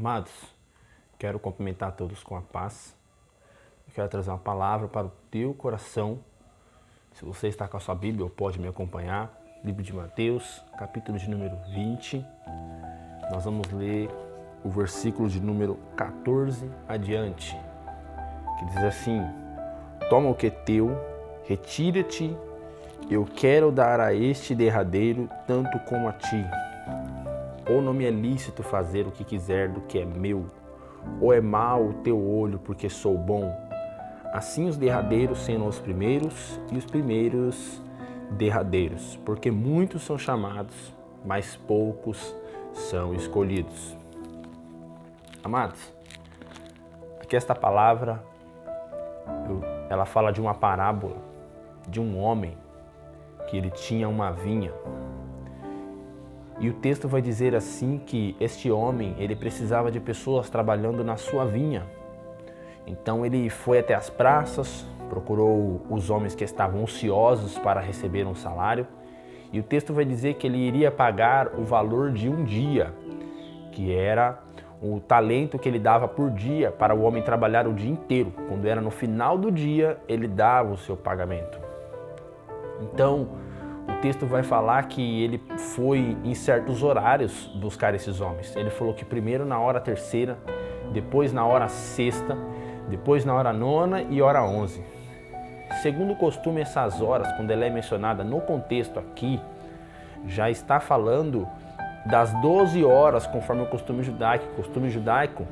Amados, quero cumprimentar todos com a paz. Eu quero trazer uma palavra para o teu coração. Se você está com a sua Bíblia, pode me acompanhar. Livro de Mateus, capítulo de número 20. Nós vamos ler o versículo de número 14 adiante, que diz assim: toma o que é teu, retira-te, eu quero dar a este derradeiro tanto como a ti. Ou não me é lícito fazer o que quiser do que é meu, ou é mau o teu olho porque sou bom. Assim os derradeiros serão os primeiros, e os primeiros derradeiros, porque muitos são chamados, mas poucos são escolhidos. Amados, aqui esta palavra, ela fala de uma parábola de um homem que ele tinha uma vinha. E o texto vai dizer assim que este homem, ele precisava de pessoas trabalhando na sua vinha. Então ele foi até as praças, procurou os homens que estavam ociosos para receber um salário. E o texto vai dizer que ele iria pagar o valor de um dia, que era o talento que ele dava por dia para o homem trabalhar o dia inteiro. Quando era no final do dia, ele dava o seu pagamento. Então, o texto vai falar que ele foi em certos horários buscar esses homens. Ele falou que primeiro na hora terceira, depois na hora sexta, depois na hora nona e hora 11. Segundo o costume, essas horas, quando ela é mencionada no contexto aqui, já está falando das 12 horas, conforme o costume judaico. O costume judaico,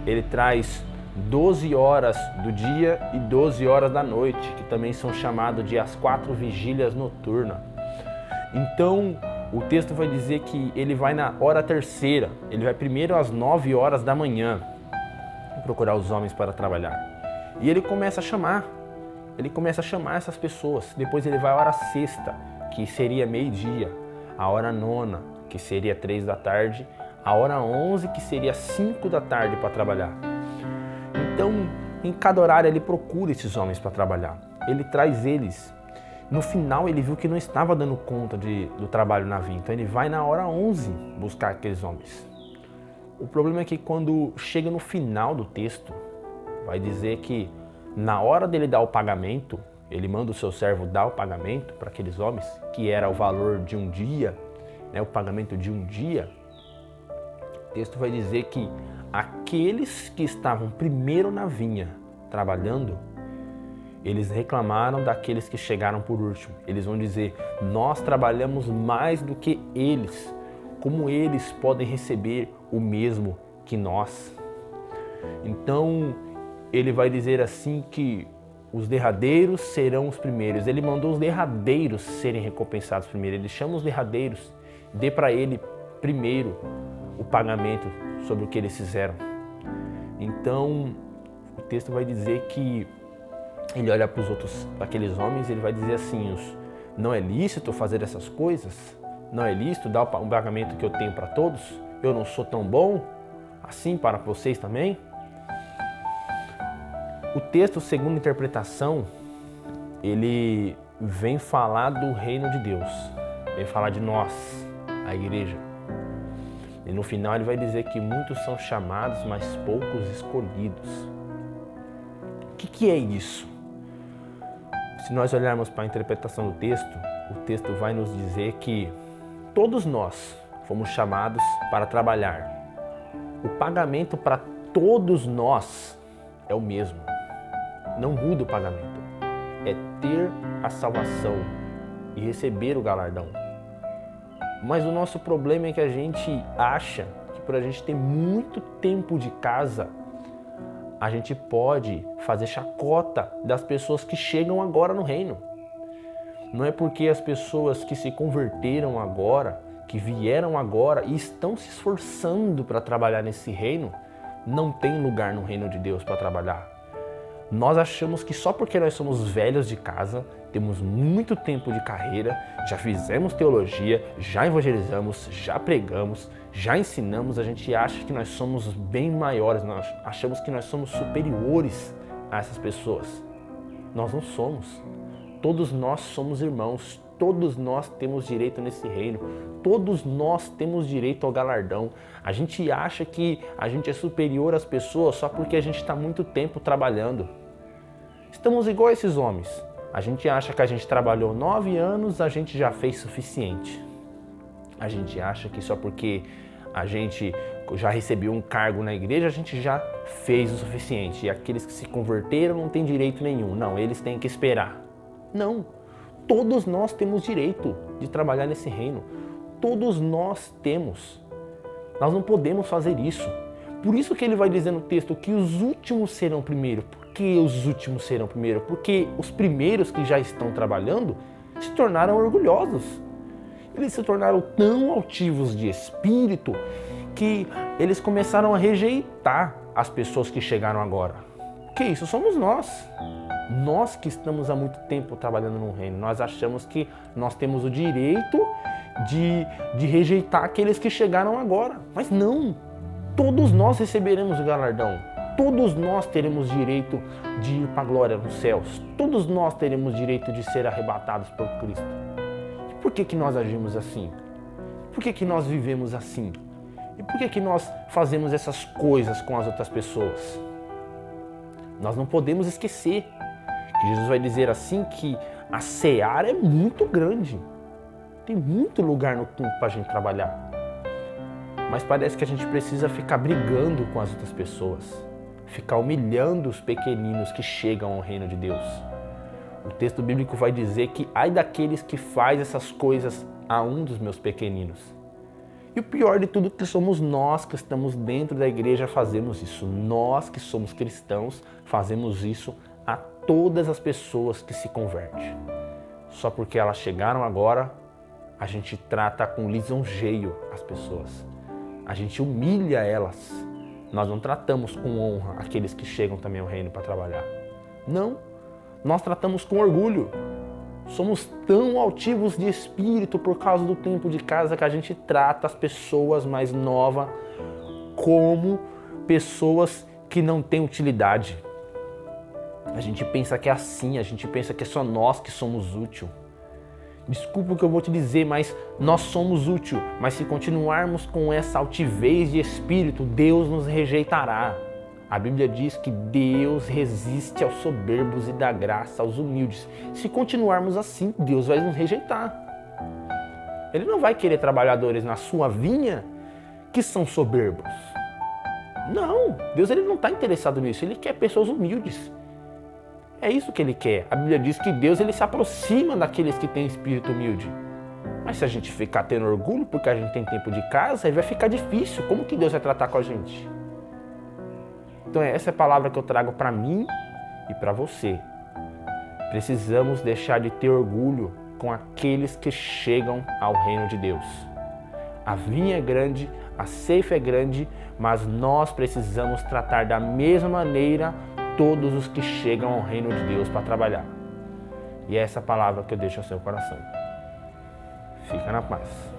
ele traz 12 horas do dia e 12 horas da noite, que também são chamados de as 4 vigílias noturnas. Então, o texto vai dizer que ele vai na hora terceira, ele vai primeiro às 9 horas da manhã procurar os homens para trabalhar. E ele começa a chamar essas pessoas. Depois ele vai à hora sexta, que seria meio-dia, a hora nona, que seria 3 da tarde, a hora 11, que seria 5 da tarde para trabalhar. Então, em cada horário ele procura esses homens para trabalhar. Ele traz eles. No final ele viu que não estava dando conta do trabalho na vinha. Então ele vai na hora 11 buscar aqueles homens. O problema é que quando chega no final do texto, vai dizer que na hora dele dar o pagamento, ele manda o seu servo dar o pagamento para aqueles homens, que era o valor de um dia, né, o pagamento de um dia. O texto vai dizer que aqueles que estavam primeiro na vinha trabalhando, eles reclamaram daqueles que chegaram por último. Eles vão dizer: nós trabalhamos mais do que eles. Como eles podem receber o mesmo que nós? Então, ele vai dizer assim que os derradeiros serão os primeiros. Ele mandou os derradeiros serem recompensados primeiro. Ele chama os derradeiros, dê para ele primeiro o pagamento sobre o que eles fizeram. Então, o texto vai dizer que ele olha para os outros, aqueles homens, ele vai dizer assim: não é lícito fazer essas coisas? Não é lícito dar o pagamento que eu tenho para todos? Eu não sou tão bom assim para vocês também? O texto, segundo a interpretação, ele vem falar do reino de Deus, vem falar de nós, a igreja. E no final ele vai dizer que muitos são chamados, mas poucos escolhidos. O que é isso? Se nós olharmos para a interpretação do texto, o texto vai nos dizer que todos nós fomos chamados para trabalhar. O pagamento para todos nós é o mesmo. Não muda o pagamento. É ter a salvação e receber o galardão. Mas o nosso problema é que a gente acha que por a gente ter muito tempo de casa, a gente pode fazer chacota das pessoas que chegam agora no reino. Não é porque as pessoas que se converteram agora, que vieram agora e estão se esforçando para trabalhar nesse reino, não tem lugar no reino de Deus para trabalhar. Nós achamos que só porque nós somos velhos de casa, temos muito tempo de carreira, já fizemos teologia, já evangelizamos, já pregamos, já ensinamos, a gente acha que nós somos bem maiores, nós achamos que nós somos superiores a essas pessoas. Nós não somos. Todos nós somos irmãos, Todos nós temos direito nesse reino. Todos nós temos direito ao galardão. A gente acha que a gente é superior às pessoas só porque a gente está muito tempo trabalhando. Estamos igual a esses homens. A gente acha que a gente trabalhou 9 anos, a gente já fez suficiente. A gente acha que só porque a gente já recebeu um cargo na igreja, a gente já fez o suficiente. E aqueles que se converteram não têm direito nenhum. Não, eles têm que esperar. Não. Todos nós temos direito de trabalhar nesse reino. Todos nós temos. Nós não podemos fazer isso. Por isso que ele vai dizer no texto que os últimos serão primeiro. Por que os últimos serão primeiro? Porque os primeiros que já estão trabalhando se tornaram orgulhosos. Eles se tornaram tão altivos de espírito que eles começaram a rejeitar as pessoas que chegaram agora. Que isso somos nós. Nós que estamos há muito tempo trabalhando no reino, nós achamos que nós temos o direito de rejeitar aqueles que chegaram agora. Mas não, todos nós receberemos o galardão. Todos nós teremos direito de ir para a glória nos céus. Todos nós teremos direito de ser arrebatados por Cristo. E por que nós agimos assim? Por que nós vivemos assim? E por que nós fazemos essas coisas com as outras pessoas? Nós não podemos esquecer que Jesus vai dizer assim que a seara é muito grande. Tem muito lugar no campo para a gente trabalhar. Mas parece que a gente precisa ficar brigando com as outras pessoas. Ficar humilhando os pequeninos que chegam ao reino de Deus. O texto bíblico vai dizer que ai daqueles que faz essas coisas a um dos meus pequeninos. E o pior de tudo é que somos nós que estamos dentro da igreja fazemos isso. Nós que somos cristãos fazemos isso a todas as pessoas que se convertem. Só porque elas chegaram agora, a gente trata com lisonjeio as pessoas. A gente humilha elas. Nós não tratamos com honra aqueles que chegam também ao reino para trabalhar. Não, nós tratamos com orgulho. Somos tão altivos de espírito por causa do tempo de casa que a gente trata as pessoas mais novas como pessoas que não têm utilidade. A gente pensa que é assim, a gente pensa que é só nós que somos útil. Desculpa o que eu vou te dizer, mas nós somos útil. Mas se continuarmos com essa altivez de espírito, Deus nos rejeitará. A Bíblia diz que Deus resiste aos soberbos e dá graça aos humildes. Se continuarmos assim, Deus vai nos rejeitar. Ele não vai querer trabalhadores na sua vinha que são soberbos. Não, Deus ele não está interessado nisso. Ele quer pessoas humildes. É isso que ele quer. A Bíblia diz que Deus ele se aproxima daqueles que têm espírito humilde. Mas se a gente ficar tendo orgulho porque a gente tem tempo de casa, aí vai ficar difícil. Como que Deus vai tratar com a gente? Então essa é a palavra que eu trago para mim e para você. Precisamos deixar de ter orgulho com aqueles que chegam ao reino de Deus. A vinha é grande, a ceifa é grande, mas nós precisamos tratar da mesma maneira todos os que chegam ao reino de Deus para trabalhar. E é essa palavra que eu deixo ao seu coração. Fica na paz.